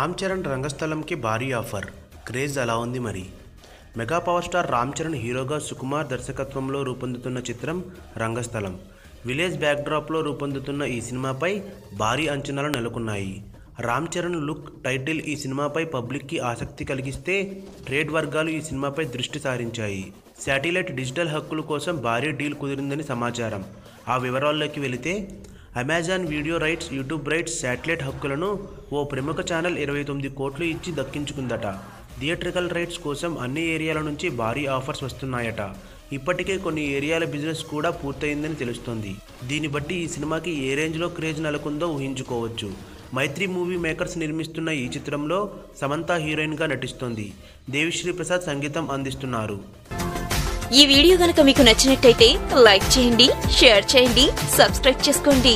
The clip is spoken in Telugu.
రామ్ చరణ్ రంగస్థలంకి భారీ ఆఫర్. క్రేజ్ అలా ఉంది మరి. Mega power star Ram Charan హీరోగా సుకుమార్ దర్శకత్వంలో రూపొందుతున్న చిత్రం రంగస్థలం. విలేజ్ బ్యాక్డ్రాప్లో రూపొందుతున్న ఈ సినిమాపై భారీ అంచనాలు నెలకొన్నాయి. రామ్ చరణ్ లుక్, టైటిల్ ఈ సినిమాపై పబ్లిక్కి ఆసక్తి కలిగిస్తే ట్రేడ్ వర్గాలు ఈ సినిమాపై దృష్టి సారించాయి. శాటిలైట్ డిజిటల్ హక్కుల కోసం భారీ డీల్ కుదిరిందని సమాచారం. ఆ వివరాల్లోకి వెళితే Amazon video rights, YouTube rights, satellite హక్కులను ఓ ప్రముఖ ఛానల్ 29 కోట్లు ఇచ్చి దక్కించుకుందట. థియేట్రికల్ రైట్స్ కోసం అన్ని ఏరియాల నుంచి భారీ ఆఫర్స్ వస్తున్నాయట. ఇప్పటికే కొన్ని ఏరియాల బిజినెస్ కూడా పూర్తయిందని తెలుస్తోంది. దీన్ని బట్టి ఈ సినిమాకి ఏ రేంజ్లో క్రేజ్ నెలకొందో ఊహించుకోవచ్చు. మైత్రి మూవీ మేకర్స్ నిర్మిస్తున్న ఈ చిత్రంలో సమంత హీరోయిన్గా నటిస్తోంది. దేవిశ్రీ ప్రసాద్ సంగీతం అందిస్తున్నారు. ఈ వీడియో గనుక మీకు నచ్చినట్టయితే లైక్ చేయండి, షేర్ చేయండి, సబ్స్క్రైబ్ చేసుకోండి.